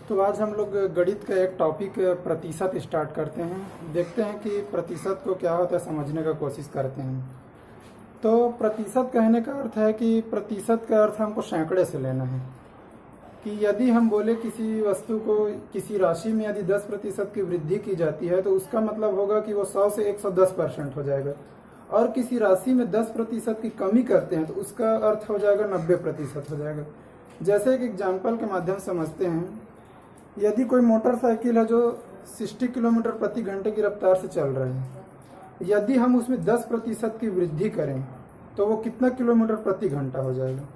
तो आज हम लोग गणित का एक टॉपिक प्रतिशत स्टार्ट करते हैं। देखते हैं कि प्रतिशत को क्या होता है, समझने का कोशिश करते हैं। तो प्रतिशत कहने का अर्थ है कि प्रतिशत का अर्थ हमको सैकड़े से लेना है। कि यदि हम बोले किसी वस्तु को किसी राशि में यदि 10% की वृद्धि की जाती है तो उसका मतलब होगा कि वो 100 से 110% हो जाएगा। और किसी राशि में 10% की कमी करते हैं तो उसका अर्थ हो जाएगा 90% हो जाएगा। जैसे एक एग्जाम्पल के माध्यम से समझते हैं। यदि कोई मोटरसाइकिल है जो 60 किलोमीटर प्रति घंटे की रफ्तार से चल रहा है, यदि हम उसमें 10% की वृद्धि करें तो वो कितना किलोमीटर प्रति घंटा हो जाएगा।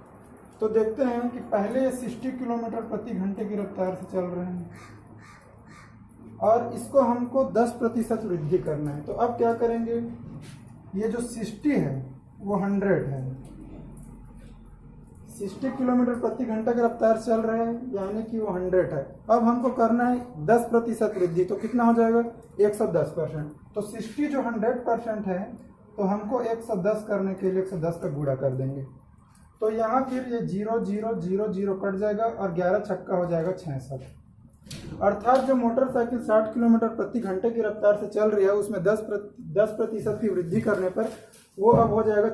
तो देखते हैं कि पहले 60 किलोमीटर प्रति घंटे की रफ्तार से चल रहे हैं और इसको हमको 10% वृद्धि करना है। तो अब क्या करेंगे, ये जो 60 है वो 100 है। 60 किलोमीटर प्रति घंटा की रफ्तार चल रहा है यानी कि वो 100 है। अब हमको करना है 10% वृद्धि, तो कितना हो जाएगा 110%। तो 60 जो 100% है तो हमको 110 करने के लिए 110 का गुणा कर देंगे। तो यहाँ फिर ये 0 0 0 0 कट जाएगा और 11 छक्का हो जाएगा 66। अर्थात जो मोटरसाइकिल 60 किलोमीटर प्रति घंटे की रफ्तार से चल रही है उसमें 10% की वृद्धि करने पर वो अब हो जाएगा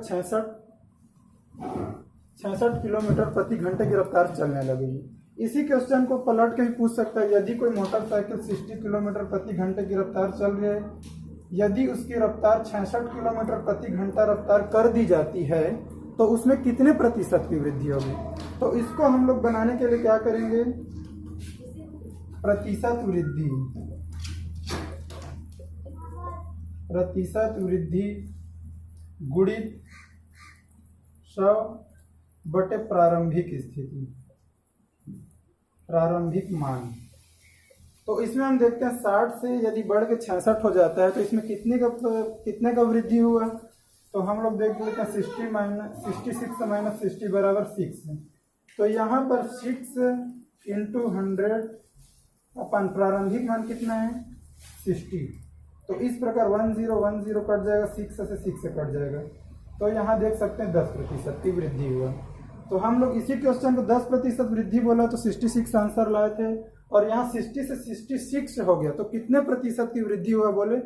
66 किलोमीटर प्रति घंटे की रफ्तार चलने लगेगी। इसी क्वेश्चन को पलट के भी पूछ सकता है, यदि कोई मोटरसाइकिल 60 किलोमीटर प्रति घंटे की रफ्तार चल रही है, यदि उसकी रफ्तार 66 किलोमीटर प्रति घंटा रफ्तार कर दी जाती है तो उसमें कितने प्रतिशत की वृद्धि होगी। तो इसको हम लोग बनाने के लिए क्या करेंगे, प्रतिशत वृद्धि गुणित 100 बटे प्रारंभिक मान। तो इसमें हम देखते हैं 60 से यदि बढ़ के 66 हो जाता है तो इसमें कितने का वृद्धि हुआ। तो हम लोग देख लेते हैं 66 माइनस 60 बराबर 6। तो यहाँ पर 6 इंटू 100 अपन प्रारंभिक मान कितना है 60। तो इस प्रकार 1010 कट जाएगा, 6 से 6 से कट जाएगा। तो यहाँ देख सकते हैं 10% की वृद्धि हुआ। तो हम लोग इसी क्वेश्चन को 10% वृद्धि बोला तो 66 आंसर लाए थे और यहाँ 60 से 66 हो गया। तो कितने प्रतिशत की वृद्धि हुआ बोले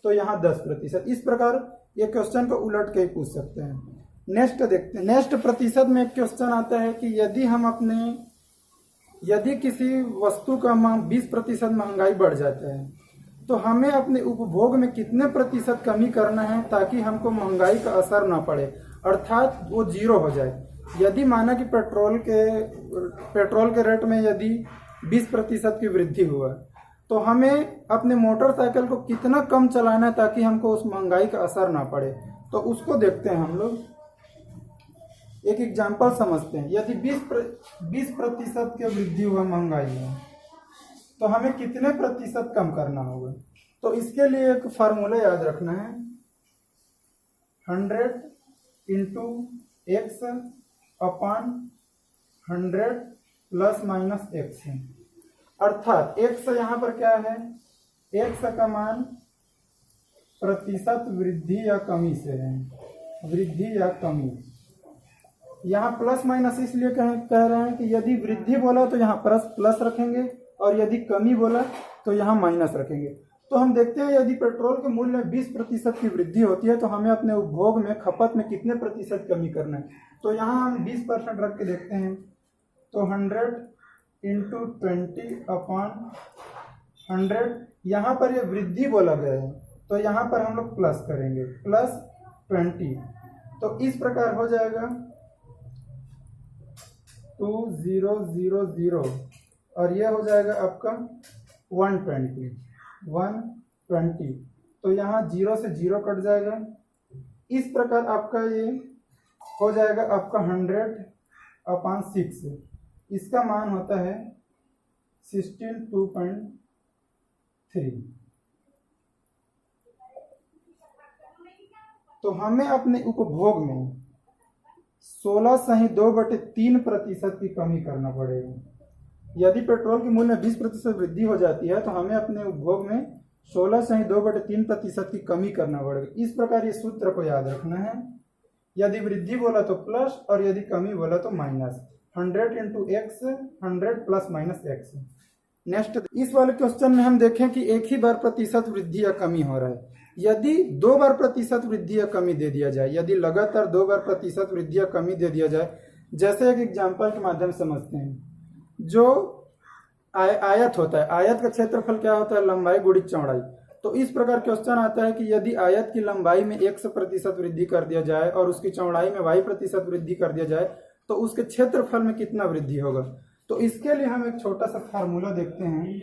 तो यहाँ 10%। इस प्रकार ये क्वेश्चन को उलट के ही पूछ सकते हैं। नेक्स्ट देखते हैं। नेक्स्ट प्रतिशत में एक क्वेश्चन आता है कि यदि किसी वस्तु का 20% महंगाई बढ़ जाता है तो हमें अपने उपभोग में कितने प्रतिशत कमी करना है ताकि हमको महंगाई का असर ना पड़े, अर्थात वो 0 हो जाए। यदि माना कि पेट्रोल के रेट में यदि 20% की वृद्धि हुआ तो हमें अपने मोटरसाइकिल को कितना कम चलाना है ताकि हमको उस महंगाई का असर ना पड़े। तो उसको देखते हैं हम लोग, एक एग्जाम्पल समझते हैं। यदि 20% की वृद्धि हुआ महंगाई में तो हमें कितने प्रतिशत कम करना होगा। तो इसके लिए एक फार्मूला याद रखना है, 100 into x upon 100 plus minus x. अर्थात एक्स यहाँ पर क्या है, एक्स का मान प्रतिशत वृद्धि या कमी से है, वृद्धि या कमी। यहाँ प्लस माइनस इसलिए कह रहे हैं कि यदि वृद्धि बोला तो यहाँ प्लस रखेंगे और यदि कमी बोला तो यहाँ माइनस रखेंगे। तो हम देखते हैं यदि पेट्रोल के मूल्य में 20% की वृद्धि होती है तो हमें अपने उपभोग में खपत में कितने प्रतिशत कमी करना है। तो यहाँ हम 20% रख के देखते हैं। तो 100 इंटू 20 अपॉन 100, यहाँ पर ये वृद्धि बोला गया है तो यहाँ पर हम लोग प्लस करेंगे, प्लस 20। तो इस प्रकार हो जाएगा 2000 और ये हो जाएगा आपका 120। तो यहाँ 0 से 0 कट जाएगा। इस प्रकार आपका ये हो जाएगा आपका 100/6। इसका मान होता है 162.3। तो हमें अपने उपभोग में 16.2/3% की कमी करना पड़ेगा। यदि पेट्रोल के मूल्य में 20% वृद्धि हो जाती है तो हमें अपने उपभोग में 16.2/3% की कमी करना पड़ेगा। इस प्रकार ये सूत्र को याद रखना है। यदि वृद्धि बोला तो प्लस और यदि कमी बोला तो minus. 100 into x 100 plus minus x. Next, इस वाले क्वेश्चन में हम देखें कि एक ही बार प्रतिशत वृद्धि या कमी हो रहा है। यदि 2 बार प्रतिशत वृद्धि या कमी दे दिया जाए, यदि लगातार 2 बार प्रतिशत वृद्धि या कमी दे दिया जाए, जैसे एक एग्जाम्पल के माध्यम से समझते हैं। जो आयत होता है, आयत का क्षेत्रफल क्या होता है? लंबाई गुणित चौड़ाई। तो इस प्रकार क्वेश्चन आता है कि यदि आयत की लंबाई में 100% वृद्धि कर दिया जाए और उसकी चौड़ाई में y% वृद्धि कर दिया जाए तो उसके क्षेत्रफल में कितना वृद्धि होगा। तो इसके लिए हम एक छोटा सा फार्मूला देखते हैं।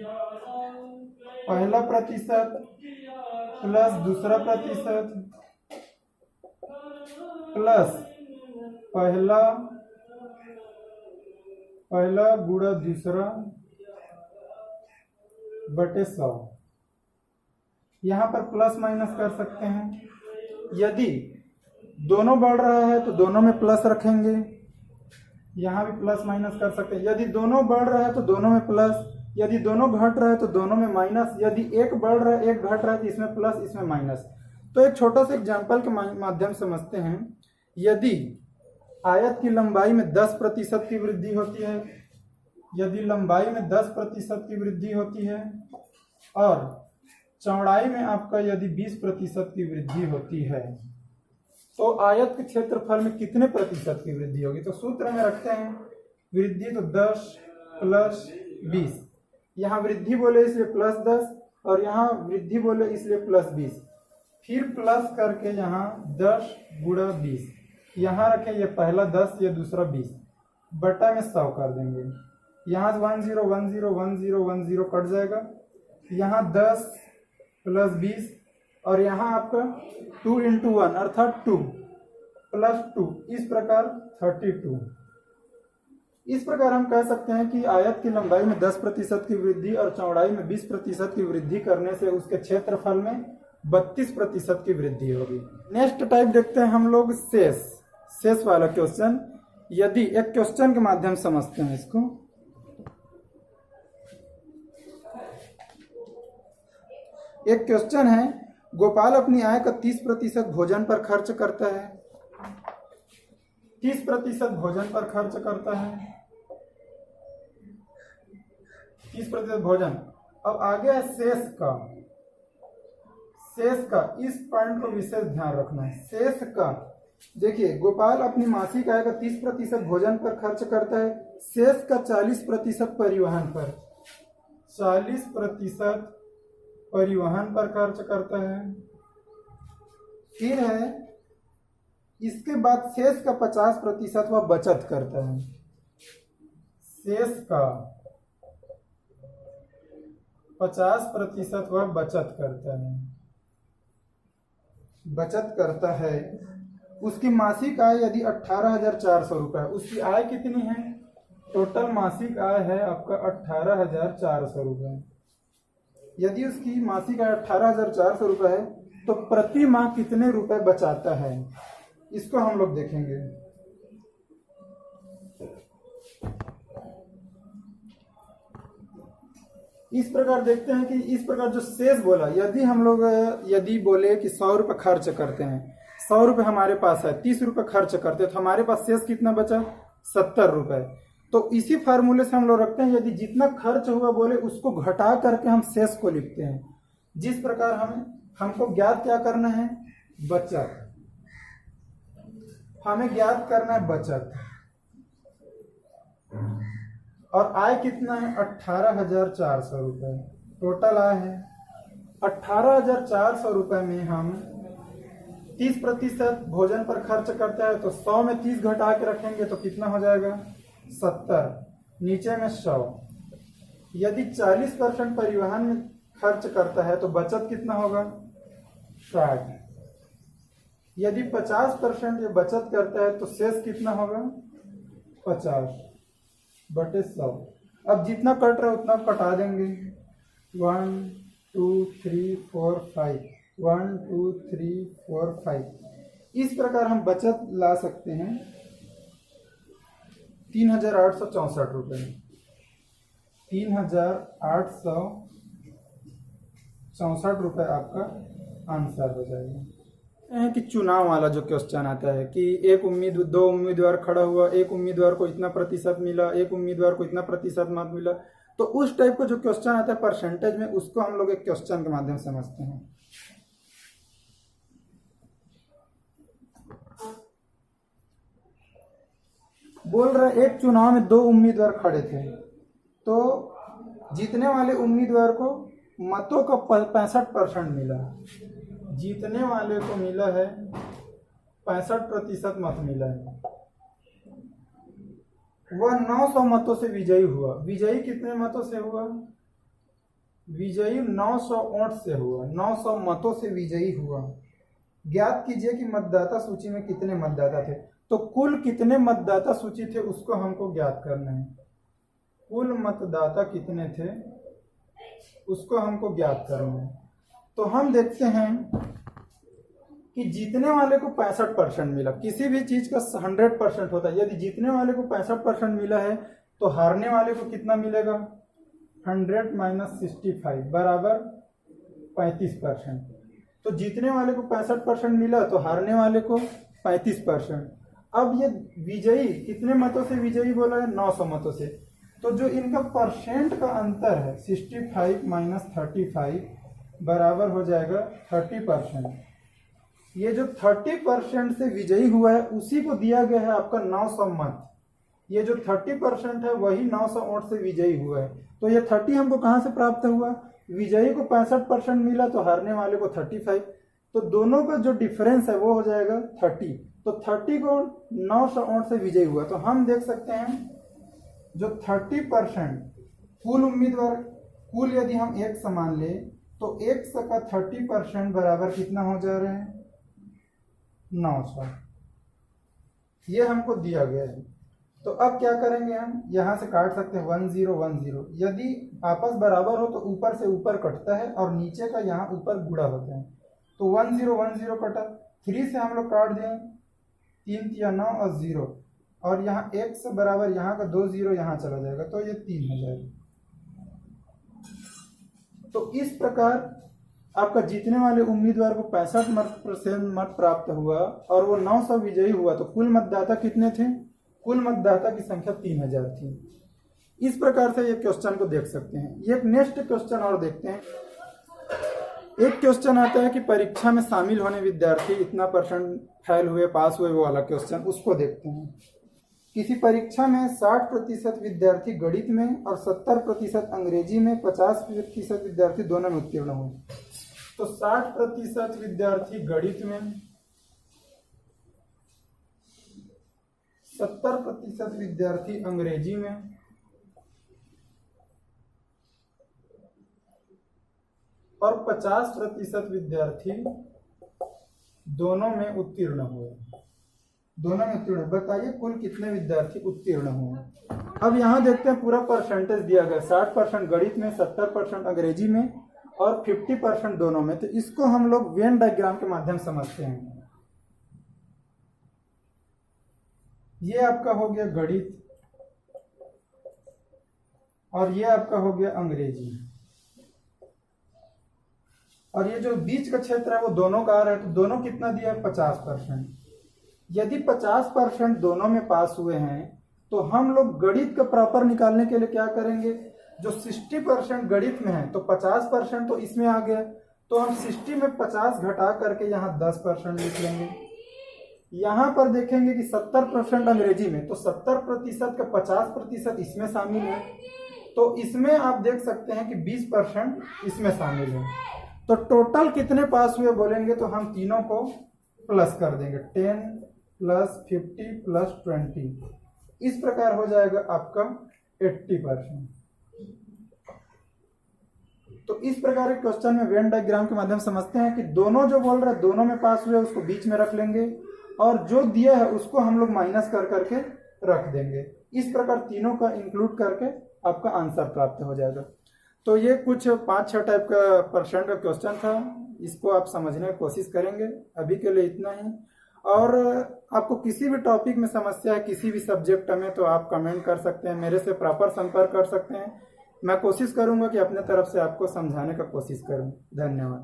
पहला प्रतिशत प्लस दूसरा प्रतिशत प्लस पहला गुणा दूसरा बटे 100। यहाँ पर प्लस माइनस कर सकते हैं। यदि दोनों बढ़ रहा है तो दोनों में प्लस रखेंगे, यहाँ भी प्लस माइनस कर सकते हैं। यदि दोनों बढ़ रहा है तो दोनों में प्लस, यदि दोनों घट रहा है तो दोनों में माइनस, यदि एक बढ़ रहा है एक घट रहा है तो इसमें प्लस इसमें माइनस। तो एक छोटा सा एग्जाम्पल के माध्यम से समझते हैं। यदि आयत की लंबाई में 10% की वृद्धि होती है, यदि लंबाई में 10% की वृद्धि होती है और चौड़ाई में आपका यदि 20% की वृद्धि होती है तो आयत के क्षेत्रफल में कितने प्रतिशत की वृद्धि होगी। तो सूत्र में रखते हैं वृद्धि तो 10 प्लस 20, यहाँ वृद्धि बोले इसलिए प्लस 10 और यहाँ वृद्धि बोले इसलिए प्लस 20, फिर प्लस करके यहाँ 10 गुणा 20, यहाँ रखें ये पहला 10 ये दूसरा 20 बटा में 100 कर देंगे। यहाँ 10 10 10 10 कट जाएगा, यहाँ 10 प्लस 20 और यहाँ आपका 2 × 1 अर्थात 2 प्लस 2, इस प्रकार 32। इस प्रकार हम कह सकते हैं कि आयत की लंबाई में 10% की वृद्धि और चौड़ाई में 20% की वृद्धि करने से उसके क्षेत्रफल में 32% की वृद्धि होगी। नेक्स्ट टाइप देखते हैं हम लोग शेष वाला क्वेश्चन। यदि एक क्वेश्चन के माध्यम से समझते हैं इसको। एक क्वेश्चन है, गोपाल अपनी आय का 30% भोजन पर खर्च करता है, 30% भोजन पर खर्च करता है, 30% भोजन। अब आगे है शेष का इस पॉइंट को विशेष ध्यान रखना है। शेष का देखिए, गोपाल अपनी मासिक आय का 30% भोजन पर खर्च करता है, शेष का 40% परिवहन पर, 40% परिवहन पर खर्च करता है। फिर है इसके बाद शेष का 50% वह बचत करता है, शेष का 50% वह बचत करता है। उसकी मासिक आय यदि 18,400 रुपये, उसकी आय कितनी है? टोटल मासिक आय है आपका 18,400 रुपये। यदि उसकी मासिक आय 18,400 रुपये है तो प्रति माह कितने रुपए बचाता है, इसको हम लोग देखेंगे। इस प्रकार देखते हैं कि इस प्रकार जो शेष बोला, यदि हम लोग यदि बोले कि 100 रुपये खर्च करते हैं, 100 रुपये हमारे पास है, 30 रुपये खर्च करते हैं तो हमारे पास शेष कितना बचा? 70 रुपये। तो इसी फार्मूले से हम लोग रखते हैं, यदि जितना खर्च हुआ बोले उसको घटा करके हम शेष को लिखते हैं। जिस प्रकार हमको ज्ञात क्या करना है? बचत। हमें ज्ञात करना है बचत। और आय कितना है? 18,400 रुपये टोटल आय है। 18,400 रुपये में हम 30% भोजन पर खर्च करते हैं तो 100 में 30 घटा के रखेंगे तो कितना हो जाएगा? 70, नीचे में 100। यदि 40% परिवहन में खर्च करता है तो बचत कितना होगा? 60। यदि 50% ये बचत करता है तो शेष कितना होगा? 50 बटे 100। अब जितना कट रहा है उतना कटा देंगे। 1 2 3 4 5, 1 2 3 4 5। इस प्रकार हम बचत ला सकते हैं 3,864 रुपये। 3,864 रुपये आपका आंसर हो जाएगा। कि चुनाव वाला जो क्वेश्चन आता है कि दो उम्मीदवार खड़ा हुआ, एक उम्मीदवार को इतना प्रतिशत मिला, एक उम्मीदवार को इतना प्रतिशत मत मिला, तो तो उस टाइप का जो क्वेश्चन आता है परसेंटेज में, उसको हम लोग एक क्वेश्चन के माध्यम से समझते हैं। बोल रहे एक चुनाव में 2 उम्मीदवार खड़े थे, तो जीतने वाले उम्मीदवार को मतों का 65% मिला। जीतने वाले को मिला है 65% मत मिला है। वह 900 मतों से विजयी हुआ। विजयी कितने मतों से हुआ? विजयी 900 वोट से हुआ, 900 मतों से विजयी हुआ। ज्ञात कीजिए कि मतदाता सूची में कितने मतदाता थे। तो कुल कितने मतदाता सूची थे उसको हमको ज्ञात करना है। कुल मतदाता कितने थे उसको हमको ज्ञात करना है। तो हम देखते हैं कि जीतने वाले को 65% मिला। किसी भी चीज का 100% होता है। यदि जीतने वाले को 65% मिला है तो हारने वाले को कितना मिलेगा? 100 - 65 बराबर 35%। तो जीतने वाले को 65% मिला तो हारने वाले को 35%। अब ये विजयी कितने मतों से विजयी बोला है? 900 मतों से। तो जो इनका परसेंट का अंतर है 65 - 35 बराबर हो जाएगा 30%। ये जो 30% से विजयी हुआ है उसी को दिया गया है आपका 900 मत। ये जो 30% है वही 900 वोट से विजयी हुआ है। तो ये 30 हमको कहाँ से प्राप्त हुआ? विजयी को 65% मिला तो हारने वाले को 35। तो दोनों का जो डिफरेंस है वो हो जाएगा 30। तो 30 को 900 वोट से विजयी हुआ। तो हम देख सकते हैं जो 30% कुल उम्मीदवार, कुल यदि हम 100 मान ले तो 100 का 30% बराबर कितना हो जा रहे हैं? 900। ये हमको दिया गया है। तो अब क्या करेंगे? हम यहाँ से काट सकते हैं 10 10। यदि आपस बराबर हो तो ऊपर से ऊपर कटता है और नीचे का यहाँ ऊपर गुणा होता है। तो 10 10 कटा, 3 से हम लोग काट दें, 3 × 9 और 0, और यहाँ 1 से बराबर यहाँ का 2 0 यहाँ चला जाएगा तो ये 3 हो जाएगा। तो इस प्रकार आपका जीतने वाले उम्मीदवार को 65% मत प्राप्त हुआ और वो 900 विजयी हुआ। तो कुल मतदाता कितने थे? कुल मतदाता की संख्या 3000 थी। इस प्रकार से ये क्वेश्चन को देख सकते हैं। ये एक नेक्स्ट क्वेश्चन और देखते हैं। एक क्वेश्चन आता है कि परीक्षा में शामिल होने विद्यार्थी इतना % फेल हुए, पास हुए, वो वाला क्वेश्चन, उसको देखते हैं। किसी परीक्षा में 60% विद्यार्थी गणित में और 70% अंग्रेजी में, 50% विद्यार्थी दोनों में उत्तीर्ण हुए। तो 60% विद्यार्थी गणित में, 70% विद्यार्थी अंग्रेजी में और 50% विद्यार्थी दोनों में उत्तीर्ण हुए। दोनों में उत्तीर्ण। बताइए कुल कितने विद्यार्थी उत्तीर्ण हुए। अब यहाँ देखते हैं पूरा परसेंटेज दिया गया। 60% गणित में, 70% अंग्रेजी में और 50% दोनों में। तो इसको हम लोग वेन डायग्राम के माध्यम से समझते हैं। ये आपका हो गया गणित और ये आपका हो गया अंग्रेजी, और ये जो बीच का क्षेत्र है वो दोनों का आ रहा है। तो दोनों कितना दिया है? 50%। यदि 50% दोनों में पास हुए हैं तो हम लोग गणित का प्रॉपर निकालने के लिए क्या करेंगे? जो 60% गणित में है तो 50% तो इसमें आ गया, तो हम 60 में 50 घटा करके यहाँ 10% लिख लेंगे। यहाँ पर देखेंगे कि 70% अंग्रेजी में, तो 70% का 50% इसमें शामिल है। तो इसमें आप देख सकते हैं कि 20% इसमें शामिल है। तो टोटल कितने पास हुए बोलेंगे तो हम तीनों को प्लस कर देंगे, 10 + 50 + 20। इस प्रकार हो जाएगा आपका 80%। तो इस प्रकार के क्वेश्चन में वेन डायग्राम के माध्यम से समझते हैं कि दोनों जो बोल रहे हैं दोनों में पास हुए उसको बीच में रख लेंगे और जो दिया है उसको हम लोग माइनस कर करके रख देंगे। इस प्रकार तीनों का इंक्लूड करके आपका आंसर प्राप्त हो जाएगा। तो ये कुछ 5-6 टाइप का परसेंट का क्वेश्चन था। इसको आप समझने की कोशिश करेंगे। अभी के लिए इतना ही। और आपको किसी भी टॉपिक में समस्या है, किसी भी सब्जेक्ट में, तो आप कमेंट कर सकते हैं, मेरे से प्रॉपर संपर्क कर सकते हैं। मैं कोशिश करूंगा कि अपने तरफ से आपको समझाने का कोशिश करूं। धन्यवाद।